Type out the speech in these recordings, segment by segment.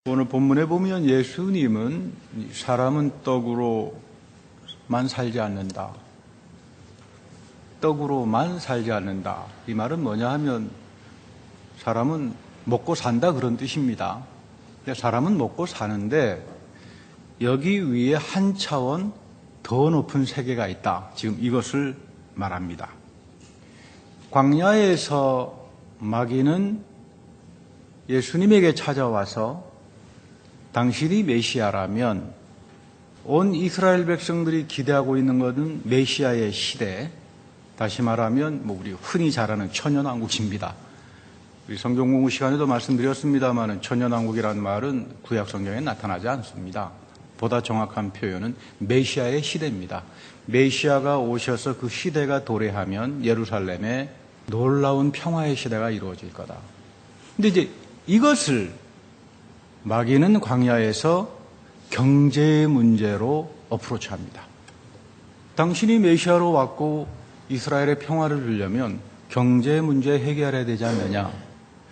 오늘 본문에 보면 예수님은 사람은 떡으로만 살지 않는다. 떡으로만 살지 않는다. 이 말은 뭐냐 하면 사람은 먹고 산다 그런 뜻입니다. 사람은 먹고 사는데 여기 위에 한 차원 더 높은 세계가 있다. 지금 이것을 말합니다. 광야에서 마귀는 예수님에게 찾아와서 당신이 메시아라면 온 이스라엘 백성들이 기대하고 있는 것은 메시아의 시대, 다시 말하면 우리 흔히 잘 아는 천연왕국입니다. 우리 성경 공부 시간에도 말씀드렸습니다만 천연왕국이라는 말은 구약 성경에 나타나지 않습니다. 보다 정확한 표현은 메시아의 시대입니다. 메시아가 오셔서 그 시대가 도래하면 예루살렘에 놀라운 평화의 시대가 이루어질 거다. 근데 이제 이것을 마귀는 광야에서 경제 문제로 어프로치합니다. 당신이 메시아로 왔고 이스라엘의 평화를 주려면 경제 문제 해결해야 되지 않느냐.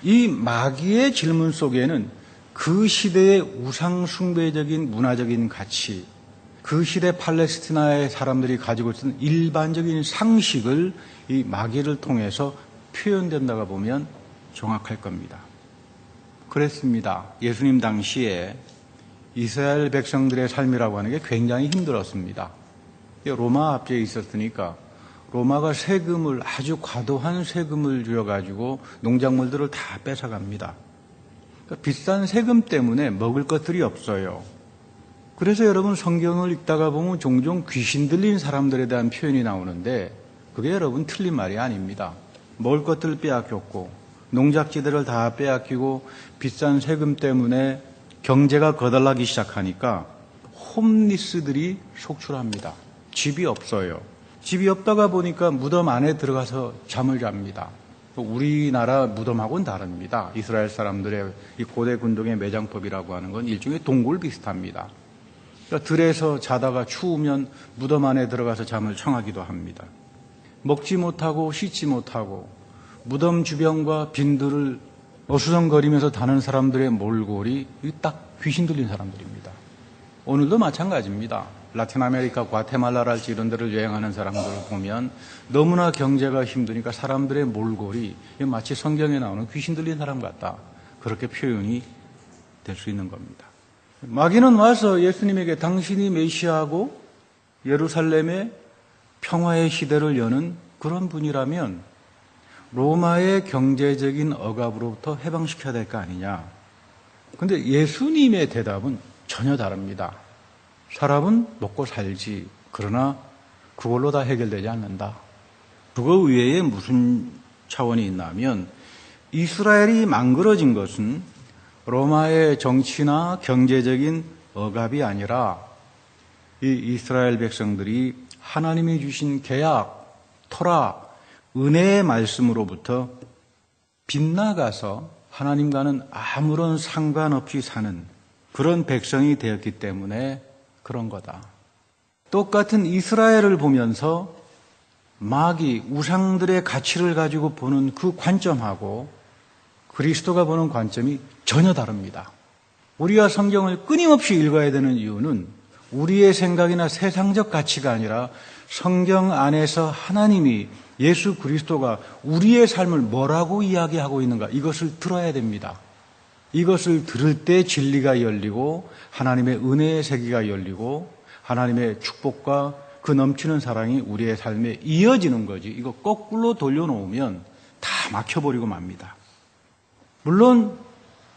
이 마귀의 질문 속에는 그 시대의 우상숭배적인 문화적인 가치, 그 시대 팔레스티나의 사람들이 가지고 있던 일반적인 상식을 이 마귀를 통해서 표현된다고 보면 정확할 겁니다. 그랬습니다. 예수님 당시에 이스라엘 백성들의 삶이라고 하는 게 굉장히 힘들었습니다. 로마 압제에 있었으니까 로마가 세금을 아주 과도한 세금을 들여가지고 농작물들을 다 뺏어갑니다. 그러니까 비싼 세금 때문에 먹을 것들이 없어요. 그래서 여러분 성경을 읽다가 보면 종종 귀신 들린 사람들에 대한 표현이 나오는데 그게 여러분 틀린 말이 아닙니다. 먹을 것들을 빼앗겼고 농작지들을 다 빼앗기고 비싼 세금 때문에 경제가 거덜나기 시작하니까 홈리스들이 속출합니다. 집이 없어요. 집이 없다가 보니까 무덤 안에 들어가서 잠을 잡니다. 우리나라 무덤하고는 다릅니다. 이스라엘 사람들의 이 고대 군동의 매장법이라고 하는 건 일종의 동굴 비슷합니다. 그러니까 들에서 자다가 추우면 무덤 안에 들어가서 잠을 청하기도 합니다. 먹지 못하고 씻지 못하고 무덤 주변과 빈들을 어수선거리면서 다는 사람들의 몰골이 딱 귀신 들린 사람들입니다. 오늘도 마찬가지입니다. 라틴 아메리카 과테말라랄지 이런 데를 여행하는 사람들을 보면 너무나 경제가 힘드니까 사람들의 몰골이 마치 성경에 나오는 귀신 들린 사람 같다. 그렇게 표현이 될 수 있는 겁니다. 마귀는 와서 예수님에게 당신이 메시아고 예루살렘의 평화의 시대를 여는 그런 분이라면 로마의 경제적인 억압으로부터 해방시켜야 될 거 아니냐. 그런데 예수님의 대답은 전혀 다릅니다. 사람은 먹고 살지. 그러나 그걸로 다 해결되지 않는다. 그거 외에 무슨 차원이 있냐면 이스라엘이 망그러진 것은 로마의 정치나 경제적인 억압이 아니라 이 이스라엘 백성들이 하나님이 주신 계약, 토라, 은혜의 말씀으로부터 빗나가서 하나님과는 아무런 상관없이 사는 그런 백성이 되었기 때문에 그런 거다. 똑같은 이스라엘을 보면서 마귀, 우상들의 가치를 가지고 보는 그 관점하고 그리스도가 보는 관점이 전혀 다릅니다. 우리가 성경을 끊임없이 읽어야 되는 이유는 우리의 생각이나 세상적 가치가 아니라 성경 안에서 하나님이 예수 그리스도가 우리의 삶을 뭐라고 이야기하고 있는가 이것을 들어야 됩니다. 이것을 들을 때 진리가 열리고 하나님의 은혜의 세계가 열리고 하나님의 축복과 그 넘치는 사랑이 우리의 삶에 이어지는 거지. 이거 거꾸로 돌려놓으면 다 막혀버리고 맙니다. 물론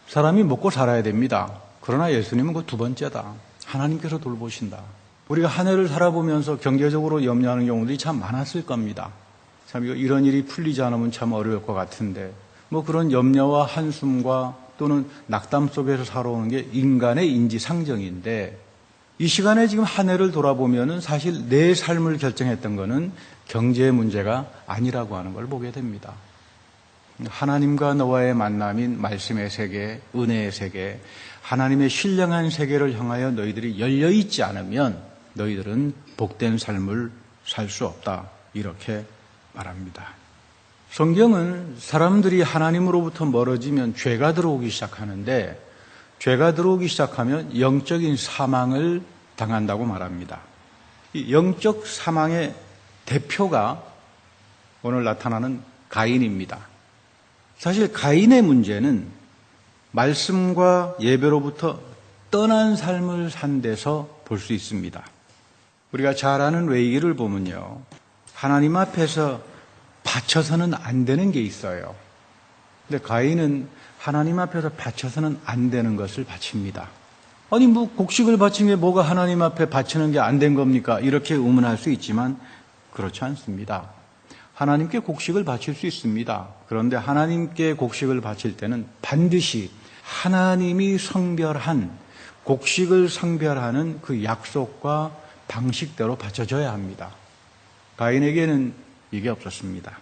사람이 먹고 살아야 됩니다. 그러나 예수님은 그 두 번째다. 하나님께서 돌보신다. 우리가 한 해를 살아보면서 경제적으로 염려하는 경우들이 참 많았을 겁니다. 참 이런 일이 풀리지 않으면 참 어려울 것 같은데 그런 염려와 한숨과 또는 낙담 속에서 살아오는 게 인간의 인지상정인데 이 시간에 지금 한 해를 돌아보면은 사실 내 삶을 결정했던 거는 경제 문제가 아니라고 하는 걸 보게 됩니다. 하나님과 너와의 만남인 말씀의 세계, 은혜의 세계, 하나님의 신령한 세계를 향하여 너희들이 열려있지 않으면 너희들은 복된 삶을 살 수 없다. 이렇게 말합니다. 성경은 사람들이 하나님으로부터 멀어지면 죄가 들어오기 시작하는데 죄가 들어오기 시작하면 영적인 사망을 당한다고 말합니다. 이 영적 사망의 대표가 오늘 나타나는 가인입니다. 사실 가인의 문제는 말씀과 예배로부터 떠난 삶을 산 데서 볼 수 있습니다. 우리가 잘 아는 레위기를 보면요, 하나님 앞에서 바쳐서는 안 되는 게 있어요. 근데 가인은 하나님 앞에서 바쳐서는 안 되는 것을 바칩니다. 아니 뭐 곡식을 바친 게 뭐가 하나님 앞에 바치는 게 안 된 겁니까? 이렇게 의문할 수 있지만 그렇지 않습니다. 하나님께 곡식을 바칠 수 있습니다. 그런데 하나님께 곡식을 바칠 때는 반드시 하나님이 성별한 곡식을 성별하는 그 약속과 방식대로 바쳐져야 합니다. 가인에게는 이게 없었습니다.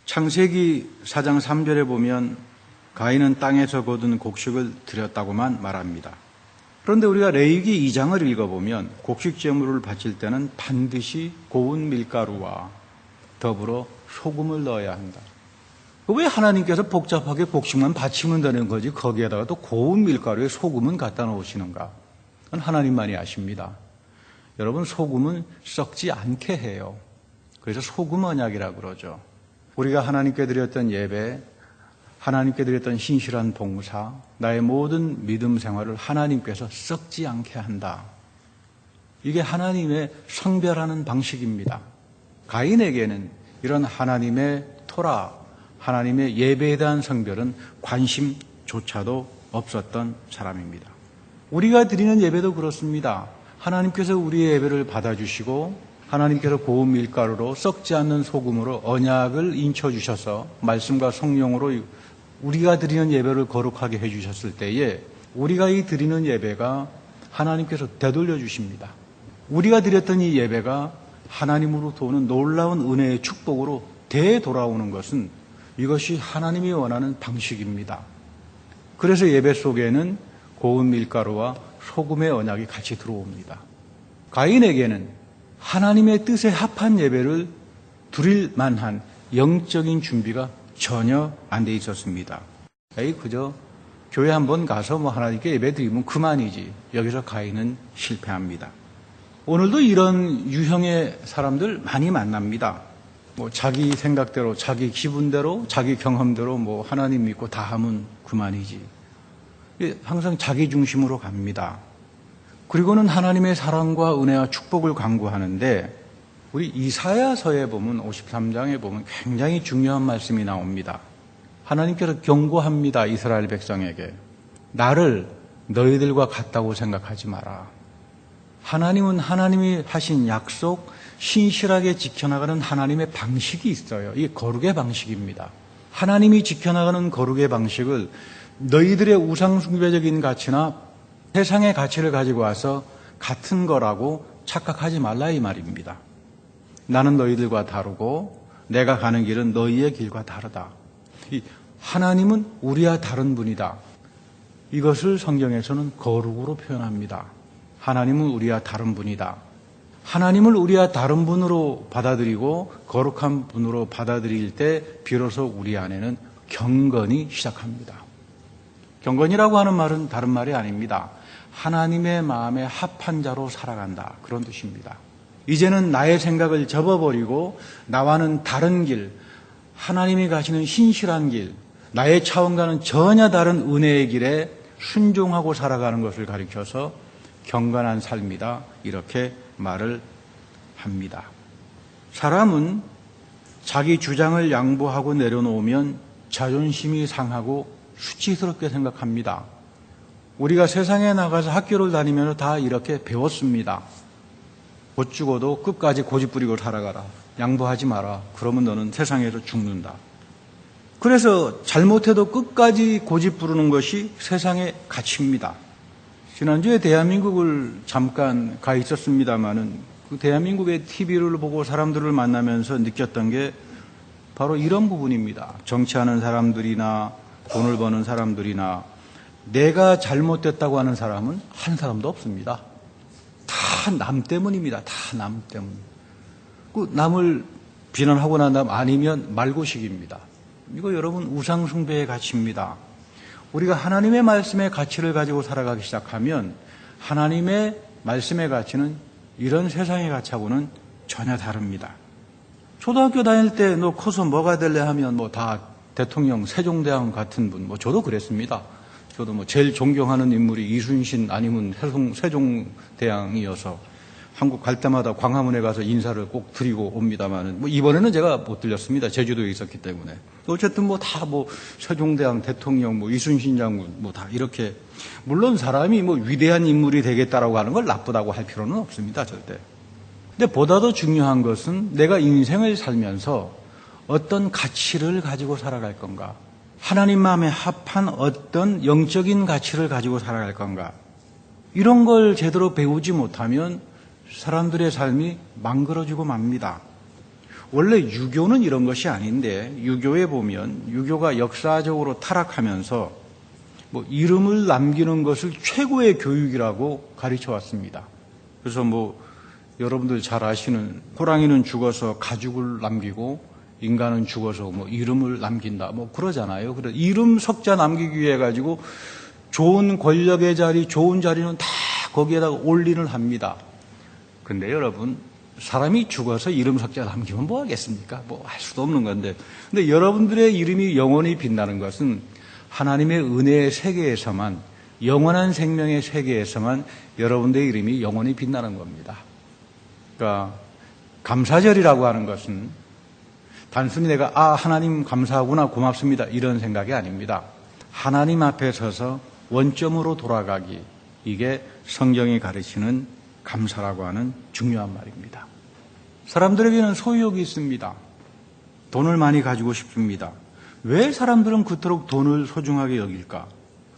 창세기 4장 3절에 보면 가인은 땅에서 거둔 곡식을 드렸다고만 말합니다. 그런데 우리가 레위기 2장을 읽어보면 곡식 제물을 바칠 때는 반드시 고운 밀가루와 더불어 소금을 넣어야 한다. 왜 하나님께서 복잡하게 곡식만 바치면 되는 거지 거기에다가 또 고운 밀가루에 소금은 갖다 놓으시는가? 그건 하나님만이 아십니다. 여러분, 소금은 썩지 않게 해요. 그래서 소금 언약이라고 그러죠. 우리가 하나님께 드렸던 예배, 하나님께 드렸던 신실한 봉사, 나의 모든 믿음 생활을 하나님께서 썩지 않게 한다. 이게 하나님의 성별하는 방식입니다. 가인에게는 이런 하나님의 토라, 하나님의 예배에 대한 성별은 관심조차도 없었던 사람입니다. 우리가 드리는 예배도 그렇습니다. 하나님께서 우리의 예배를 받아주시고 하나님께서 고운 밀가루로 썩지 않는 소금으로 언약을 인쳐주셔서 말씀과 성령으로 우리가 드리는 예배를 거룩하게 해주셨을 때에 우리가 이 드리는 예배가 하나님께서 되돌려 주십니다. 우리가 드렸던 이 예배가 하나님으로부터 오는 놀라운 은혜의 축복으로 되돌아오는 것은 이것이 하나님이 원하는 방식입니다. 그래서 예배 속에는 고운 밀가루와 소금의 언약이 같이 들어옵니다. 가인에게는 하나님의 뜻에 합한 예배를 드릴 만한 영적인 준비가 전혀 안 돼 있었습니다. 그저 교회 한번 가서 하나님께 예배 드리면 그만이지. 여기서 가인은 실패합니다. 오늘도 이런 유형의 사람들 많이 만납니다. 자기 생각대로, 자기 기분대로, 자기 경험대로 하나님 믿고 다 하면 그만이지. 항상 자기 중심으로 갑니다. 그리고는 하나님의 사랑과 은혜와 축복을 강구하는데 우리 이사야서에 보면 53장에 보면 굉장히 중요한 말씀이 나옵니다. 하나님께서 경고합니다. 이스라엘 백성에게. 나를 너희들과 같다고 생각하지 마라. 하나님은 하나님이 하신 약속 신실하게 지켜나가는 하나님의 방식이 있어요. 이게 거룩의 방식입니다. 하나님이 지켜나가는 거룩의 방식을 너희들의 우상숭배적인 가치나 세상의 가치를 가지고 와서 같은 거라고 착각하지 말라 이 말입니다. 나는 너희들과 다르고 내가 가는 길은 너희의 길과 다르다. 하나님은 우리와 다른 분이다. 이것을 성경에서는 거룩으로 표현합니다. 하나님은 우리와 다른 분이다. 하나님을 우리와 다른 분으로 받아들이고 거룩한 분으로 받아들일 때 비로소 우리 안에는 경건이 시작합니다. 경건이라고 하는 말은 다른 말이 아닙니다. 하나님의 마음에 합한 자로 살아간다. 그런 뜻입니다. 이제는 나의 생각을 접어버리고 나와는 다른 길, 하나님이 가시는 신실한 길, 나의 차원과는 전혀 다른 은혜의 길에 순종하고 살아가는 것을 가리켜서 경건한 삶이다. 이렇게 말을 합니다. 사람은 자기 주장을 양보하고 내려놓으면 자존심이 상하고 수치스럽게 생각합니다. 우리가 세상에 나가서 학교를 다니면서 다 이렇게 배웠습니다. 못 죽어도 끝까지 고집 부리고 살아가라. 양보하지 마라. 그러면 너는 세상에서 죽는다. 그래서 잘못해도 끝까지 고집 부르는 것이 세상의 가치입니다. 지난주에 대한민국을 잠깐 가 있었습니다마는 그 대한민국의 TV를 보고 사람들을 만나면서 느꼈던 게 바로 이런 부분입니다. 정치하는 사람들이나 돈을 버는 사람들이나 내가 잘못됐다고 하는 사람은 한 사람도 없습니다. 다 남 때문입니다. 다 남 때문. 그 남을 비난하고 난 다음 아니면 말고식입니다. 이거 여러분 우상숭배의 가치입니다. 우리가 하나님의 말씀의 가치를 가지고 살아가기 시작하면 하나님의 말씀의 가치는 이런 세상의 가치하고는 전혀 다릅니다. 초등학교 다닐 때 너 커서 뭐가 될래 하면 뭐 다 대통령, 세종대왕 같은 분, 뭐 저도 그랬습니다. 저도 뭐 제일 존경하는 인물이 이순신 아니면 세종대왕이어서 한국 갈 때마다 광화문에 가서 인사를 꼭 드리고 옵니다만은 뭐 이번에는 제가 못 들렸습니다. 제주도에 있었기 때문에. 어쨌든 뭐 다 뭐 세종대왕, 대통령, 뭐 이순신 장군 뭐 다 이렇게 물론 사람이 뭐 위대한 인물이 되겠다라고 하는 걸 나쁘다고 할 필요는 없습니다. 절대. 근데 보다 더 중요한 것은 내가 인생을 살면서 어떤 가치를 가지고 살아갈 건가? 하나님 마음에 합한 어떤 영적인 가치를 가지고 살아갈 건가? 이런 걸 제대로 배우지 못하면 사람들의 삶이 망그러지고 맙니다. 원래 유교는 이런 것이 아닌데 유교에 보면 유교가 역사적으로 타락하면서 뭐 이름을 남기는 것을 최고의 교육이라고 가르쳐 왔습니다. 그래서 뭐 여러분들 잘 아시는 호랑이는 죽어서 가죽을 남기고 인간은 죽어서 뭐 이름을 남긴다 뭐 그러잖아요. 그래서 이름 석자 남기기 위해 가지고 좋은 권력의 자리, 좋은 자리는 다 거기에다가 올인을 합니다. 근데 여러분 사람이 죽어서 이름 석자 남기면 뭐 하겠습니까? 뭐 할 수도 없는 건데. 근데 여러분들의 이름이 영원히 빛나는 것은 하나님의 은혜의 세계에서만 영원한 생명의 세계에서만 여러분들의 이름이 영원히 빛나는 겁니다. 그러니까 감사절이라고 하는 것은 단순히 내가 하나님 감사하구나 고맙습니다 이런 생각이 아닙니다. 하나님 앞에 서서 원점으로 돌아가기 이게 성경이 가르치는 감사라고 하는 중요한 말입니다. 사람들에게는 소유욕이 있습니다. 돈을 많이 가지고 싶습니다. 왜 사람들은 그토록 돈을 소중하게 여길까?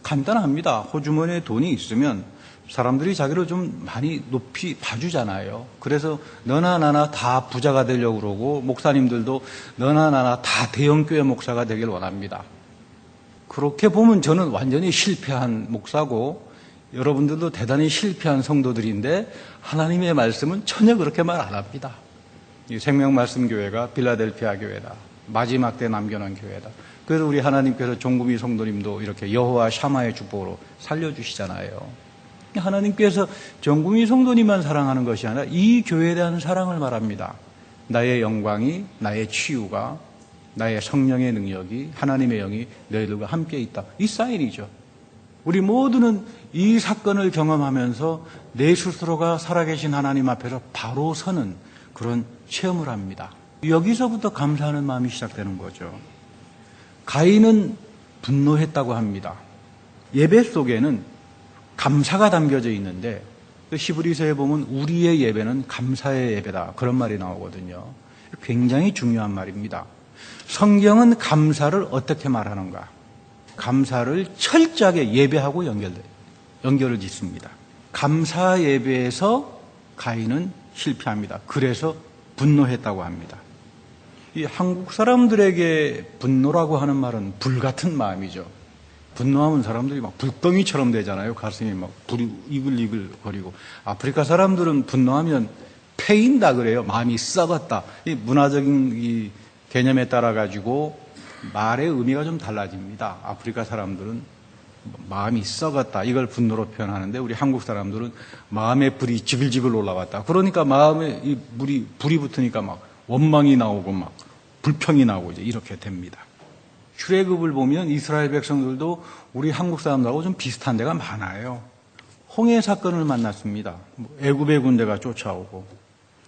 간단합니다. 호주머니에 돈이 있으면 사람들이 자기를 좀 많이 높이 봐주잖아요. 그래서 너나 나나 다 부자가 되려고 그러고 목사님들도 너나 나나 다 대형교회 목사가 되길 원합니다. 그렇게 보면 저는 완전히 실패한 목사고 여러분들도 대단히 실패한 성도들인데 하나님의 말씀은 전혀 그렇게 말 안 합니다. 이 생명말씀교회가 빌라델피아 교회다. 마지막 때 남겨놓은 교회다. 그래서 우리 하나님께서 종구미 성도님도 이렇게 여호와 샤마의 축복으로 살려주시잖아요. 하나님께서 정구미 성도님만 사랑하는 것이 아니라 이 교회에 대한 사랑을 말합니다. 나의 영광이, 나의 치유가, 나의 성령의 능력이, 하나님의 영이 너희들과 함께 있다. 이 사인이죠. 우리 모두는 이 사건을 경험하면서 내 스스로가 살아계신 하나님 앞에서 바로 서는 그런 체험을 합니다. 여기서부터 감사하는 마음이 시작되는 거죠. 가인은 분노했다고 합니다. 예배 속에는 감사가 담겨져 있는데 히브리서에 보면 우리의 예배는 감사의 예배다. 그런 말이 나오거든요. 굉장히 중요한 말입니다. 성경은 감사를 어떻게 말하는가? 감사를 철저하게 예배하고 연결을 짓습니다. 감사 예배에서 가인은 실패합니다. 그래서 분노했다고 합니다. 이 한국 사람들에게 분노라고 하는 말은 불같은 마음이죠. 분노하면 사람들이 막 불덩이처럼 되잖아요. 가슴이 막 불이 이글이글 거리고. 아프리카 사람들은 분노하면 패인다 그래요. 마음이 썩었다. 이 문화적인 이 개념에 따라 가지고 말의 의미가 좀 달라집니다. 아프리카 사람들은 마음이 썩었다. 이걸 분노로 표현하는데 우리 한국 사람들은 마음의 불이 지글지글 올라왔다. 그러니까 마음에 이 불이 붙으니까 막 원망이 나오고 막 불평이 나오고 이제 이렇게 됩니다. 출애굽을 보면 이스라엘 백성들도 우리 한국 사람들하고 좀 비슷한 데가 많아요. 홍해 사건을 만났습니다. 애굽의 군대가 쫓아오고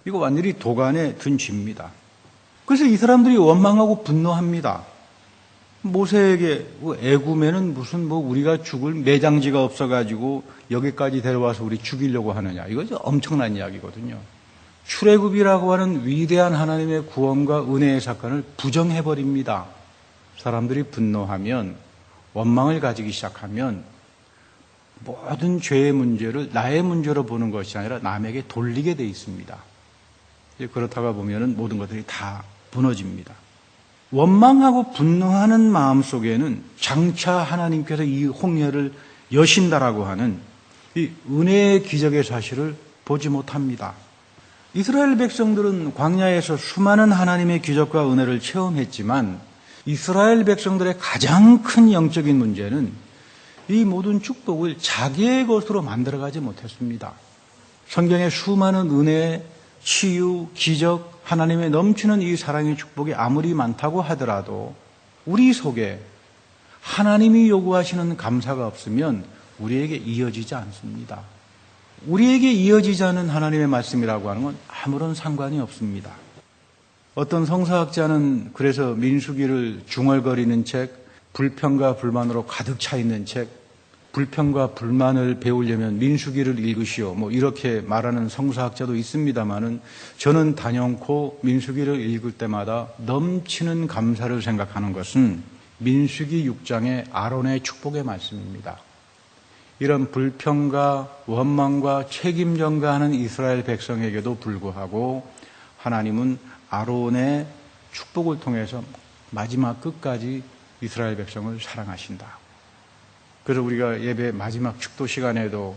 이거 완전히 도간에 든 죄입니다. 그래서 이 사람들이 원망하고 분노합니다. 모세에게 애굽에는 무슨 우리가 죽을 매장지가 없어가지고 여기까지 데려와서 우리 죽이려고 하느냐. 이거 엄청난 이야기거든요. 출애굽이라고 하는 위대한 하나님의 구원과 은혜의 사건을 부정해버립니다. 사람들이 분노하면 원망을 가지기 시작하면 모든 죄의 문제를 나의 문제로 보는 것이 아니라 남에게 돌리게 돼 있습니다. 그렇다가 보면 모든 것들이 다 무너집니다. 원망하고 분노하는 마음 속에는 장차 하나님께서 이 홍해를 여신다라고 하는 이 은혜의 기적의 사실을 보지 못합니다. 이스라엘 백성들은 광야에서 수많은 하나님의 기적과 은혜를 체험했지만 이스라엘 백성들의 가장 큰 영적인 문제는 이 모든 축복을 자기의 것으로 만들어가지 못했습니다. 성경의 수많은 은혜, 치유, 기적, 하나님의 넘치는 이 사랑의 축복이 아무리 많다고 하더라도 우리 속에 하나님이 요구하시는 감사가 없으면 우리에게 이어지지 않습니다. 우리에게 이어지지 않은 하나님의 말씀이라고 하는 건 아무런 상관이 없습니다. 어떤 성서학자는 그래서 민수기를 중얼거리는 책, 불평과 불만으로 가득 차 있는 책, 불평과 불만을 배우려면 민수기를 읽으시오, 이렇게 말하는 성서학자도 있습니다만은 저는 단연코 민수기를 읽을 때마다 넘치는 감사를 생각하는 것은 민수기 6장의 아론의 축복의 말씀입니다. 이런 불평과 원망과 책임 전가하는 이스라엘 백성에게도 불구하고 하나님은 아론의 축복을 통해서 마지막 끝까지 이스라엘 백성을 사랑하신다. 그래서 우리가 예배 마지막 축도 시간에도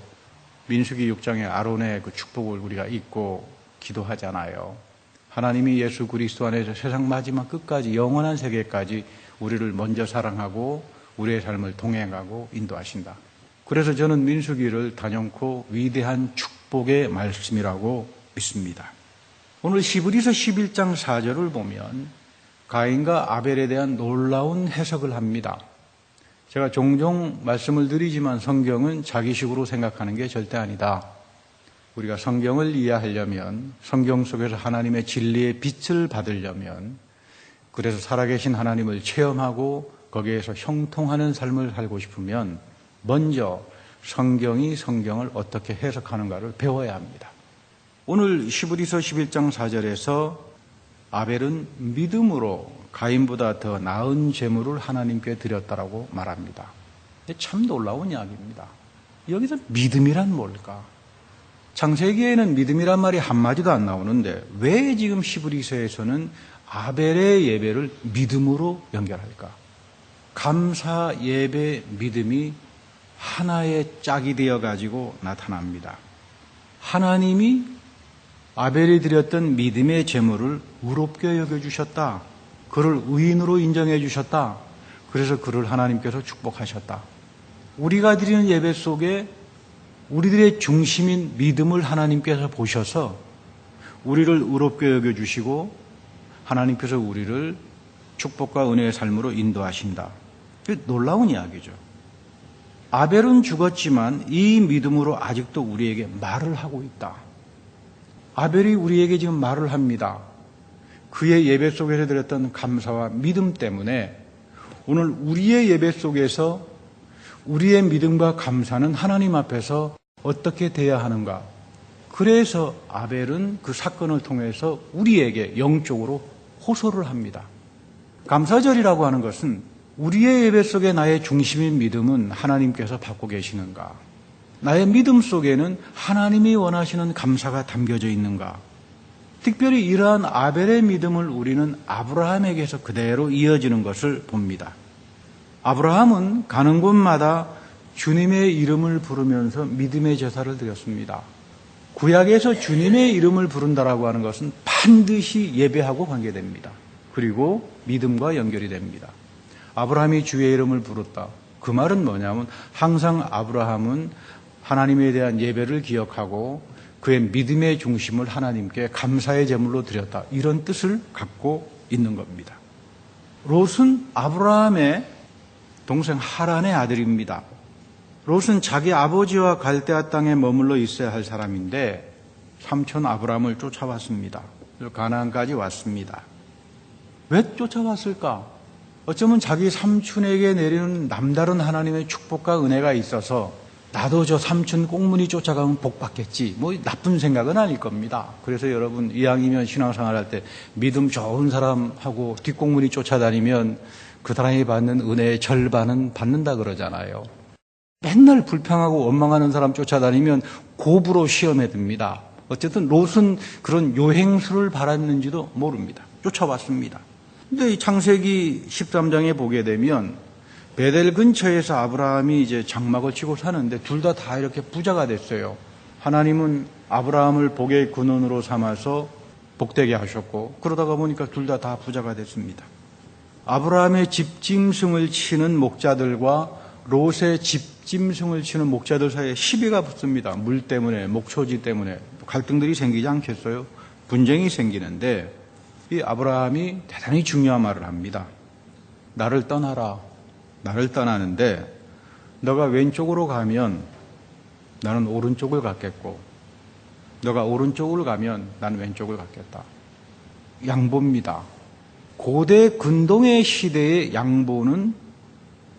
민수기 6장의 아론의 그 축복을 우리가 읽고 기도하잖아요. 하나님이 예수 그리스도 안에서 세상 마지막 끝까지 영원한 세계까지 우리를 먼저 사랑하고 우리의 삶을 동행하고 인도하신다. 그래서 저는 민수기를 단연코 위대한 축복의 말씀이라고 믿습니다. 오늘 히브리서 11장 4절을 보면 가인과 아벨에 대한 놀라운 해석을 합니다. 제가 종종 말씀을 드리지만 성경은 자기식으로 생각하는 게 절대 아니다. 우리가 성경을 이해하려면, 성경 속에서 하나님의 진리의 빛을 받으려면, 그래서 살아계신 하나님을 체험하고 거기에서 형통하는 삶을 살고 싶으면 먼저 성경이 성경을 어떻게 해석하는가를 배워야 합니다. 오늘 히브리서 11장 4절에서 아벨은 믿음으로 가인보다 더 나은 제물을 하나님께 드렸다라고 말합니다. 참 놀라운 이야기입니다. 여기서 믿음이란 뭘까? 창세기에는 믿음이란 말이 한마디도 안 나오는데 왜 지금 히브리서에서는 아벨의 예배를 믿음으로 연결할까? 감사, 예배, 믿음이 하나의 짝이 되어가지고 나타납니다. 하나님이 아벨이 드렸던 믿음의 제물을 의롭게 여겨주셨다. 그를 의인으로 인정해 주셨다. 그래서 그를 하나님께서 축복하셨다. 우리가 드리는 예배 속에 우리들의 중심인 믿음을 하나님께서 보셔서 우리를 의롭게 여겨주시고 하나님께서 우리를 축복과 은혜의 삶으로 인도하신다. 놀라운 이야기죠. 아벨은 죽었지만 이 믿음으로 아직도 우리에게 말을 하고 있다. 아벨이 우리에게 지금 말을 합니다. 그의 예배 속에서 드렸던 감사와 믿음 때문에 오늘 우리의 예배 속에서 우리의 믿음과 감사는 하나님 앞에서 어떻게 돼야 하는가? 그래서 아벨은 그 사건을 통해서 우리에게 영적으로 호소를 합니다. 감사절이라고 하는 것은 우리의 예배 속에 나의 중심인 믿음은 하나님께서 받고 계시는가? 나의 믿음 속에는 하나님이 원하시는 감사가 담겨져 있는가? 특별히 이러한 아벨의 믿음을 우리는 아브라함에게서 그대로 이어지는 것을 봅니다. 아브라함은 가는 곳마다 주님의 이름을 부르면서 믿음의 제사를 드렸습니다. 구약에서 주님의 이름을 부른다라고 하는 것은 반드시 예배하고 관계됩니다. 그리고 믿음과 연결이 됩니다. 아브라함이 주의 이름을 부르다. 그 말은 뭐냐면 항상 아브라함은 하나님에 대한 예배를 기억하고 그의 믿음의 중심을 하나님께 감사의 제물로 드렸다. 이런 뜻을 갖고 있는 겁니다. 롯은 아브라함의 동생 하란의 아들입니다. 롯은 자기 아버지와 갈대아 땅에 머물러 있어야 할 사람인데 삼촌 아브라함을 쫓아왔습니다. 가나안까지 왔습니다. 왜 쫓아왔을까? 어쩌면 자기 삼촌에게 내리는 남다른 하나님의 축복과 은혜가 있어서 나도 저 삼촌 꽁무니 쫓아가면 복 받겠지. 나쁜 생각은 아닐 겁니다. 그래서 여러분 이왕이면 신앙생활 할 때 믿음 좋은 사람하고 뒷꽁무니 쫓아다니면 그 사람이 받는 은혜의 절반은 받는다 그러잖아요. 맨날 불평하고 원망하는 사람 쫓아다니면 고부로 시험에 듭니다. 어쨌든 롯은 그런 요행수를 바랐는지도 모릅니다. 쫓아왔습니다. 근데 이 창세기 13장에 보게 되면 베델 근처에서 아브라함이 이제 장막을 치고 사는데 둘 다 이렇게 부자가 됐어요. 하나님은 아브라함을 복의 근원으로 삼아서 복되게 하셨고 그러다가 보니까 둘 다 부자가 됐습니다. 아브라함의 집짐승을 치는 목자들과 롯의 집짐승을 치는 목자들 사이에 시비가 붙습니다. 물 때문에, 목초지 때문에 갈등들이 생기지 않겠어요? 분쟁이 생기는데 이 아브라함이 대단히 중요한 말을 합니다. 나를 떠나라. 나를 떠나는데 너가 왼쪽으로 가면 나는 오른쪽을 갖겠고 너가 오른쪽으로 가면 나는 왼쪽을 갖겠다. 양보입니다. 고대 근동의 시대의 양보는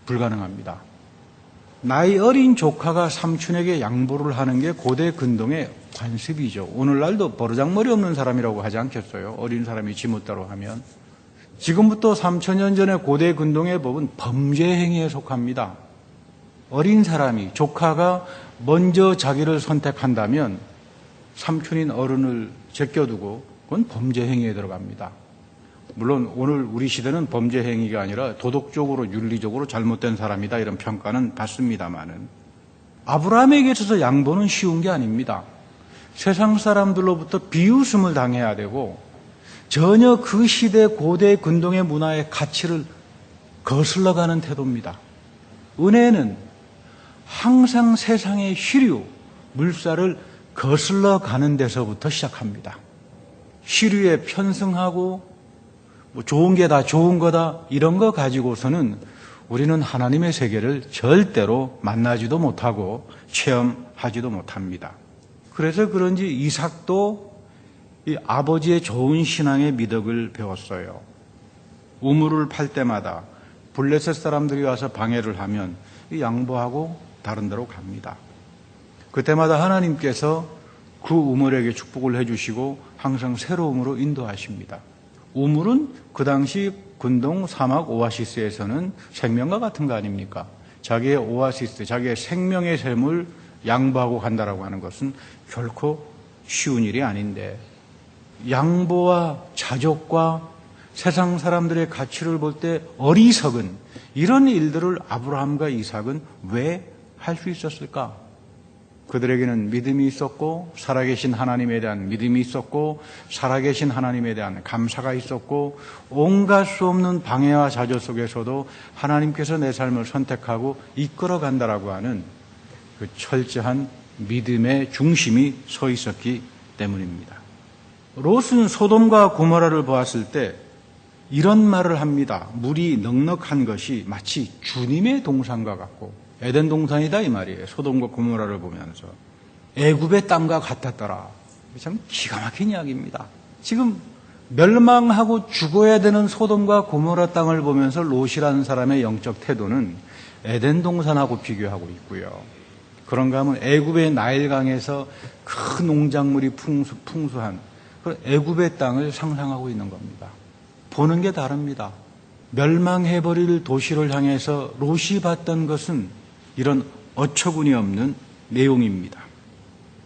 불가능합니다. 나이 어린 조카가 삼촌에게 양보를 하는 게 고대 근동의 관습이죠. 오늘날도 버르장머리 없는 사람이라고 하지 않겠어요? 어린 사람이 지멋대로 하면. 지금부터 3,000년 전의 고대 근동의 법은 범죄 행위에 속합니다. 어린 사람이, 조카가 먼저 자기를 선택한다면 삼촌인 어른을 제껴두고 그건 범죄 행위에 들어갑니다. 물론 오늘 우리 시대는 범죄 행위가 아니라 도덕적으로 윤리적으로 잘못된 사람이다 이런 평가는 받습니다마는 아브라함에게 있어서 양보는 쉬운 게 아닙니다. 세상 사람들로부터 비웃음을 당해야 되고 전혀 그 시대 고대 근동의 문화의 가치를 거슬러가는 태도입니다. 은혜는 항상 세상의 시류, 물살을 거슬러가는 데서부터 시작합니다. 시류에 편승하고 좋은 게 다 좋은 거다 이런 거 가지고서는 우리는 하나님의 세계를 절대로 만나지도 못하고 체험하지도 못합니다. 그래서 그런지 이삭도 이 아버지의 좋은 신앙의 미덕을 배웠어요. 우물을 팔 때마다 블레셋 사람들이 와서 방해를 하면 양보하고 다른 데로 갑니다. 그때마다 하나님께서 그 우물에게 축복을 해주시고 항상 새로움으로 인도하십니다. 우물은 그 당시 근동 사막 오아시스에서는 생명과 같은 거 아닙니까? 자기의 오아시스, 자기의 생명의 샘을 양보하고 간다라고 하는 것은 결코 쉬운 일이 아닌데 양보와 자족과 세상 사람들의 가치를 볼 때 어리석은 이런 일들을 아브라함과 이삭은 왜 할 수 있었을까? 그들에게는 믿음이 있었고 살아계신 하나님에 대한 믿음이 있었고 살아계신 하나님에 대한 감사가 있었고 온갖 수 없는 방해와 좌절 속에서도 하나님께서 내 삶을 선택하고 이끌어 간다라고 하는 그 철저한 믿음의 중심이 서 있었기 때문입니다. 롯은 소돔과 고모라를 보았을 때 이런 말을 합니다. 물이 넉넉한 것이 마치 주님의 동산과 같고 에덴 동산이다 이 말이에요. 소돔과 고모라를 보면서 애굽의 땅과 같았더라. 참 기가 막힌 이야기입니다. 지금 멸망하고 죽어야 되는 소돔과 고모라 땅을 보면서 롯이라는 사람의 영적 태도는 에덴 동산하고 비교하고 있고요. 그런가 하면 애굽의 나일강에서 큰 농작물이 풍수한 그 애굽의 땅을 상상하고 있는 겁니다. 보는 게 다릅니다. 멸망해버릴 도시를 향해서 롯이 봤던 것은 이런 어처구니 없는 내용입니다.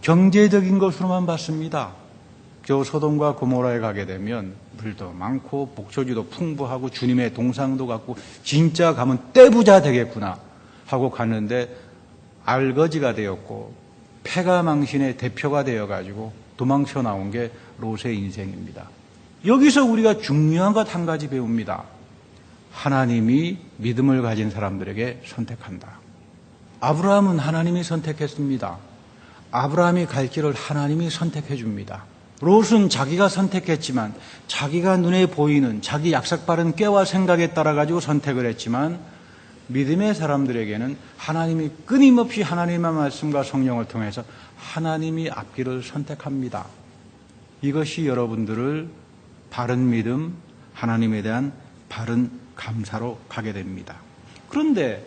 경제적인 것으로만 봤습니다. 저 소돔과 고모라에 가게 되면 물도 많고 복소지도 풍부하고 주님의 동상도 같고 진짜 가면 떼부자 되겠구나 하고 갔는데 알거지가 되었고 패가망신의 대표가 되어가지고 도망쳐 나온 게 롯의 인생입니다. 여기서 우리가 중요한 것 한 가지 배웁니다. 하나님이 믿음을 가진 사람들에게 선택한다. 아브라함은 하나님이 선택했습니다. 아브라함이 갈 길을 하나님이 선택해 줍니다. 롯은 자기가 선택했지만 자기가 눈에 보이는 자기 약삭빠른 꾀와 생각에 따라 가지고 선택을 했지만 믿음의 사람들에게는 하나님이 끊임없이 하나님의 말씀과 성령을 통해서 하나님이 앞길을 선택합니다. 이것이 여러분들을 바른 믿음, 하나님에 대한 바른 감사로 가게 됩니다. 그런데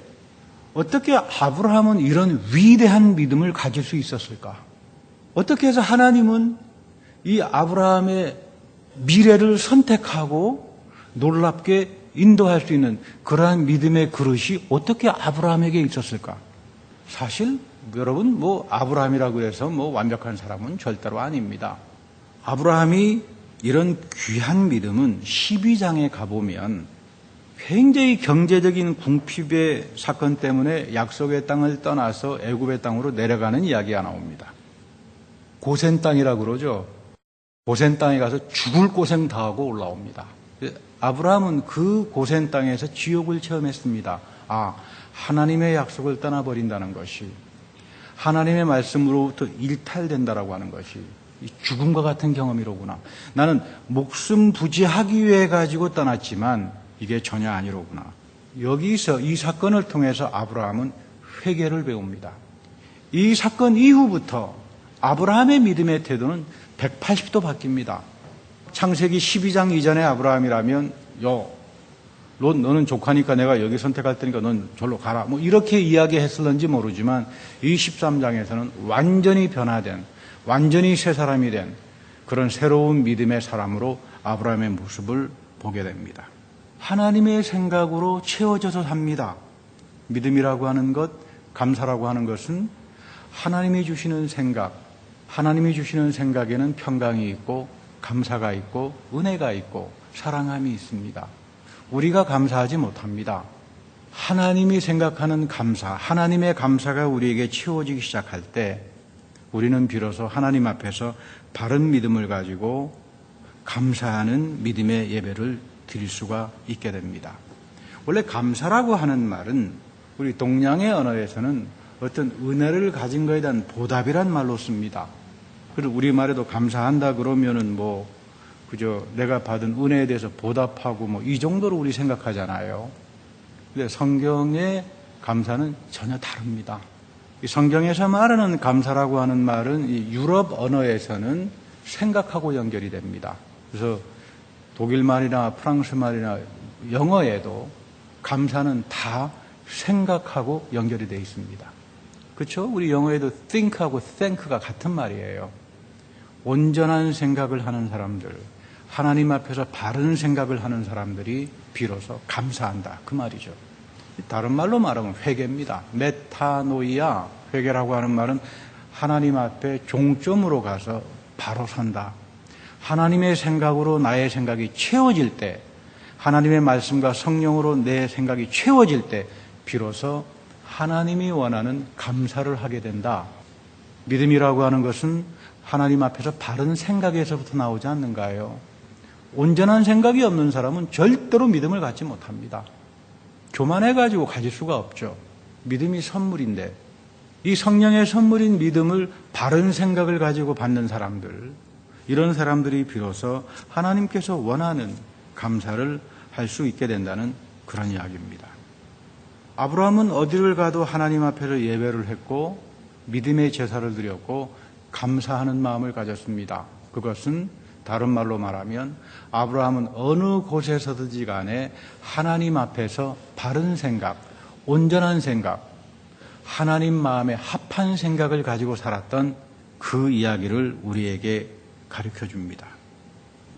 어떻게 아브라함은 이런 위대한 믿음을 가질 수 있었을까? 어떻게 해서 하나님은 이 아브라함의 미래를 선택하고 놀랍게 인도할 수 있는 그러한 믿음의 그릇이 어떻게 아브라함에게 있었을까? 사실 여러분 아브라함이라고 해서 완벽한 사람은 절대로 아닙니다. 아브라함이 이런 귀한 믿음은 12장에 가보면 굉장히 경제적인 궁핍의 사건 때문에 약속의 땅을 떠나서 애굽의 땅으로 내려가는 이야기가 나옵니다. 고센 땅이라고 그러죠. 고센 땅에 가서 죽을 고생 다 하고 올라옵니다. 아브라함은 그 고센 땅에서 지옥을 체험했습니다. 하나님의 약속을 떠나버린다는 것이, 하나님의 말씀으로부터 일탈된다라고 하는 것이 죽음과 같은 경험이로구나. 나는 목숨 부지하기 위해 가지고 떠났지만 이게 전혀 아니로구나. 여기서 이 사건을 통해서 아브라함은 회개를 배웁니다. 이 사건 이후부터 아브라함의 믿음의 태도는 180도 바뀝니다. 창세기 12장 이전의 아브라함이라면 롯, 너는 조카니까 내가 여기 선택할 테니까 넌 절로 가라. 뭐 이렇게 이야기했을런지 모르지만 이 13장에서는 완전히 변화된, 완전히 새 사람이 된 그런 새로운 믿음의 사람으로 아브라함의 모습을 보게 됩니다. 하나님의 생각으로 채워져서 삽니다. 믿음이라고 하는 것, 감사라고 하는 것은 하나님이 주시는 생각, 하나님이 주시는 생각에는 평강이 있고 감사가 있고 은혜가 있고 사랑함이 있습니다. 우리가 감사하지 못합니다. 하나님이 생각하는 감사, 하나님의 감사가 우리에게 채워지기 시작할 때 우리는 비로소 하나님 앞에서 바른 믿음을 가지고 감사하는 믿음의 예배를 드릴 수가 있게 됩니다. 원래 감사라고 하는 말은 우리 동양의 언어에서는 어떤 은혜를 가진 것에 대한 보답이란 말로 씁니다. 그리고 우리말에도 감사한다 그러면은 그저 내가 받은 은혜에 대해서 보답하고 이 정도로 우리 생각하잖아요. 근데 성경의 감사는 전혀 다릅니다. 이 성경에서 말하는 감사라고 하는 말은 이 유럽 언어에서는 생각하고 연결이 됩니다. 그래서 독일말이나 프랑스말이나 영어에도 감사는 다 생각하고 연결이 되어 있습니다. 그렇죠? 우리 영어에도 think하고 thank가 같은 말이에요. 온전한 생각을 하는 사람들, 하나님 앞에서 바른 생각을 하는 사람들이 비로소 감사한다. 그 말이죠. 다른 말로 말하면 회개입니다. 메타노이아, 회개라고 하는 말은 하나님 앞에 종점으로 가서 바로 선다. 하나님의 생각으로 나의 생각이 채워질 때, 하나님의 말씀과 성령으로 내 생각이 채워질 때 비로소 하나님이 원하는 감사를 하게 된다. 믿음이라고 하는 것은 하나님 앞에서 바른 생각에서부터 나오지 않는가요? 온전한 생각이 없는 사람은 절대로 믿음을 갖지 못합니다. 교만해가지고 가질 수가 없죠. 믿음이 선물인데 이 성령의 선물인 믿음을 바른 생각을 가지고 받는 사람들, 이런 사람들이 비로소 하나님께서 원하는 감사를 할 수 있게 된다는 그런 이야기입니다. 아브라함은 어디를 가도 하나님 앞에서 예배를 했고 믿음의 제사를 드렸고 감사하는 마음을 가졌습니다. 그것은 다른 말로 말하면 아브라함은 어느 곳에서든지 간에 하나님 앞에서 바른 생각, 온전한 생각, 하나님 마음에 합한 생각을 가지고 살았던 그 이야기를 우리에게 가르쳐 줍니다.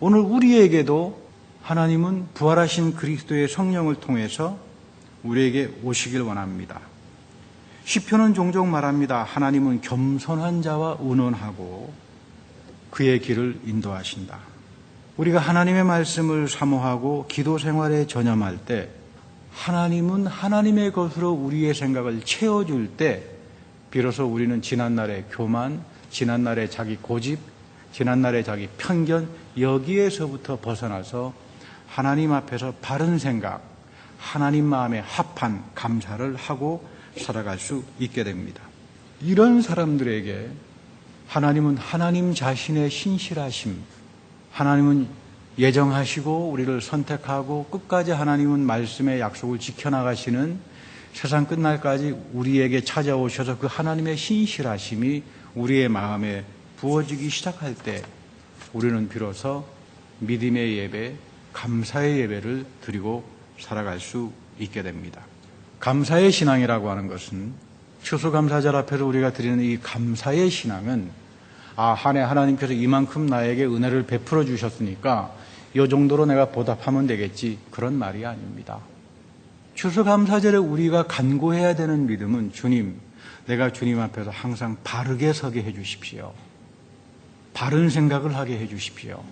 오늘 우리에게도 하나님은 부활하신 그리스도의 성령을 통해서 우리에게 오시길 원합니다. 시편은 종종 말합니다. 하나님은 겸손한 자와 의논하고 그의 길을 인도하신다. 우리가 하나님의 말씀을 사모하고 기도 생활에 전념할 때 하나님은 하나님의 것으로 우리의 생각을 채워줄 때 비로소 우리는 지난날의 교만, 지난날의 자기 고집, 지난날의 자기 편견, 여기에서부터 벗어나서 하나님 앞에서 바른 생각, 하나님 마음에 합한 감사를 하고 살아갈 수 있게 됩니다. 이런 사람들에게 하나님은 하나님 자신의 신실하심, 하나님은 예정하시고 우리를 선택하고 끝까지 하나님은 말씀의 약속을 지켜나가시는 세상 끝날까지 우리에게 찾아오셔서 그 하나님의 신실하심이 우리의 마음에 부어지기 시작할 때 우리는 비로소 믿음의 예배, 감사의 예배를 드리고 살아갈 수 있게 됩니다. 감사의 신앙이라고 하는 것은 추수감사절 앞에서 우리가 드리는 이 감사의 신앙은 한 해 하나님께서 이만큼 나에게 은혜를 베풀어 주셨으니까 이 정도로 내가 보답하면 되겠지, 그런 말이 아닙니다. 추수감사절에 우리가 간구해야 되는 믿음은 주님, 내가 주님 앞에서 항상 바르게 서게 해 주십시오. 바른 생각을 하게 해 주십시오.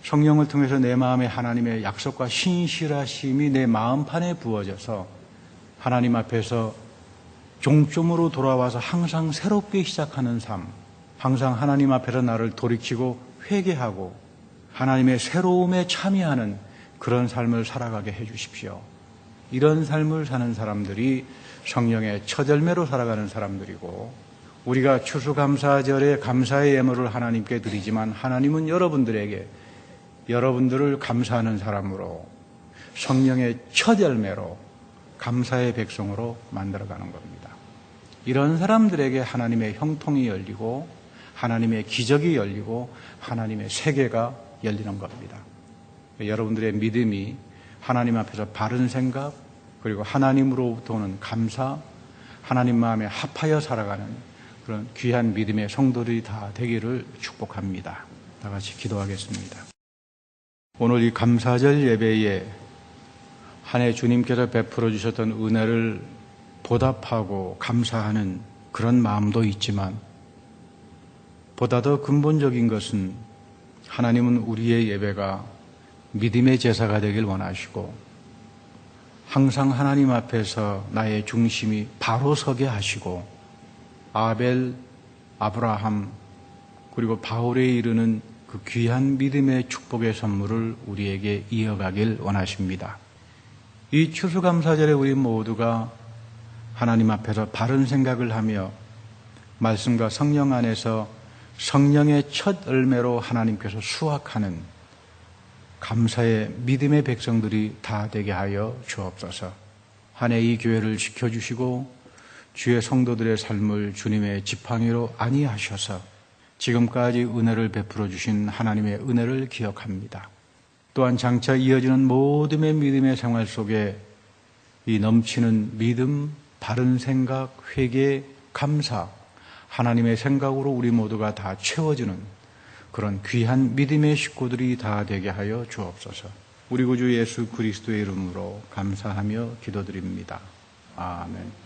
성령을 통해서 내 마음에 하나님의 약속과 신실하심이 내 마음판에 부어져서 하나님 앞에서 종점으로 돌아와서 항상 새롭게 시작하는 삶, 항상 하나님 앞에서 나를 돌이키고 회개하고 하나님의 새로움에 참여하는 그런 삶을 살아가게 해 주십시오. 이런 삶을 사는 사람들이 성령의 첫 열매로 살아가는 사람들이고, 우리가 추수감사절에 감사의 예물을 하나님께 드리지만 하나님은 여러분들에게 여러분들을 감사하는 사람으로 성령의 첫 열매로 감사의 백성으로 만들어가는 겁니다. 이런 사람들에게 하나님의 형통이 열리고 하나님의 기적이 열리고 하나님의 세계가 열리는 겁니다. 여러분들의 믿음이 하나님 앞에서 바른 생각, 그리고 하나님으로부터 오는 감사, 하나님 마음에 합하여 살아가는 그런 귀한 믿음의 성도들이 다 되기를 축복합니다. 다 같이 기도하겠습니다. 오늘 이 감사절 예배에 한 해 주님께서 베풀어 주셨던 은혜를 보답하고 감사하는 그런 마음도 있지만, 보다 더 근본적인 것은 하나님은 우리의 예배가 믿음의 제사가 되길 원하시고, 항상 하나님 앞에서 나의 중심이 바로 서게 하시고, 아벨, 아브라함, 그리고 바울에 이르는 그 귀한 믿음의 축복의 선물을 우리에게 이어가길 원하십니다. 이 추수감사절에 우리 모두가 하나님 앞에서 바른 생각을 하며 말씀과 성령 안에서 성령의 첫 열매로 하나님께서 수확하는 감사의 믿음의 백성들이 다 되게 하여 주옵소서. 한 해 이 교회를 지켜주시고 주의 성도들의 삶을 주님의 지팡이로 안위하셔서 지금까지 은혜를 베풀어 주신 하나님의 은혜를 기억합니다. 또한 장차 이어지는 모든 믿음의 생활 속에 이 넘치는 믿음, 바른 생각, 회개, 감사, 하나님의 생각으로 우리 모두가 다 채워지는 그런 귀한 믿음의 식구들이 다 되게 하여 주옵소서. 우리 구주 예수 그리스도의 이름으로 감사하며 기도드립니다. 아멘.